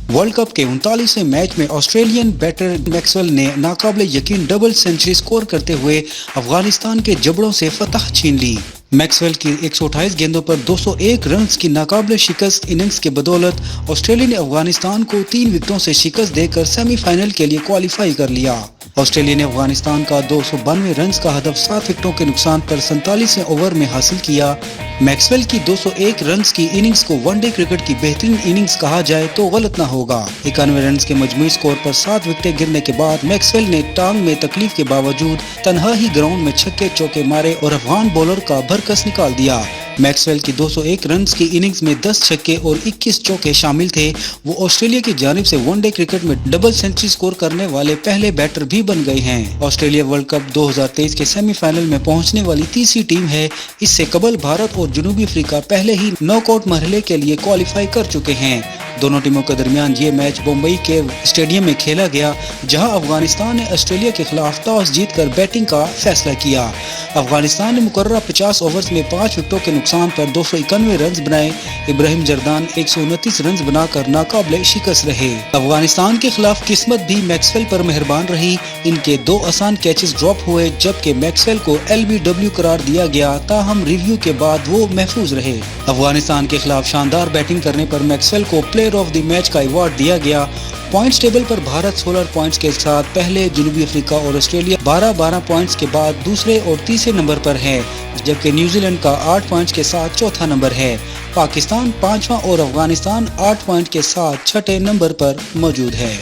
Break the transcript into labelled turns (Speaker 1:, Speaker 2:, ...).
Speaker 1: World cup के 39वें match में Australian batter Maxwell ने नाकाबिले यकीन डबल सेंचुरी स्कोर करते हुए अफगानिस्तान के जबड़ों से फतह छीन ली। मैक्सवेल की 128 गेंदों पर 201 रन्स की नाकाबिले शिकस्त इनिंग्स के बदौलत ऑस्ट्रेलिया ने अफगानिस्तान को 3 विकेटों से शिकस्त देकर सेमीफाइनल के लिए क्वालिफाई कर लिया। ऑस्ट्रेलिया ने अफगानिस्तान का 292 रन्स का हदफ 7 विकेटों के नुकसान पर 47वें ओवर में हासिल किया। मैक्सवेल की 201 रन्स की इनिंग्स को वनडे क्रिकेट की बेहतरीन इनिंग्स कहा जाए तो गलत न होगा। 91 रन्स के मजमूई स्कोर पर 7 विकेटें गिरने के बाद मैक्सवेल ने टांग में तकलीफ के बावजूद तन्हा ही ग्राउंड में छक्के चौके मारे और अफगान बॉलर का भरकस निकाल दिया। मैक्सवेल की 201 रन्स की इनिंग्स में 10 छक्के और 21 चौके शामिल थे। वो ऑस्ट्रेलिया की जानिब से वनडे क्रिकेट में डबल सेंचुरी स्कोर करने वाले पहले बैटर भी बन गए हैं। ऑस्ट्रेलिया वर्ल्ड कप 2023 के सेमीफाइनल में पहुंचने वाली तीसरी टीम है। इससे कबल भारत और जनूबी अफ्रीका पहले ही नॉकआउट मरहले के लिए क्वालिफाई कर चुके हैं। दोनों टीमों के दरमियान ये मैच मुंबई के स्टेडियम में खेला गया, जहां अफगानिस्तान ने ऑस्ट्रेलिया के खिलाफ टॉस जीतकर बैटिंग का फैसला किया। अफगानिस्तान ने मुकर्रर 50 ओवर्स में 5 विकेटों के नुकसान पर 291 रन बनाए। इब्राहिम जर्दान 129 रन बनाकर नाकाबिले शिकस्त रहे। अफगानिस्तान के खिलाफ किस्मत भी मैक्सवेल पर मेहरबान रही। इनके 2 आसान कैचेस ड्रॉप हुए, जबकि मैक्सवेल को LBW करार दिया गया, ताहम रिव्यू के बाद वो महफूज रहे। अफगानिस्तान के खिलाफ शानदार बैटिंग करने पर मैक्सवेल को प्लेयर ऑफ द मैच का अवार्ड दिया गया। पॉइंट्स टेबल पर भारत 16 पॉइंट्स के साथ पहले, जनूबी अफ्रीका और ऑस्ट्रेलिया 12-12 पॉइंट्स के बाद दूसरे और तीसरे नंबर पर है, जबकि न्यूजीलैंड का 8 पॉइंट्स के साथ चौथा नंबर है। पाकिस्तान 5वां और अफगानिस्तान 8 पॉइंट के साथ छठे नंबर पर मौजूद है।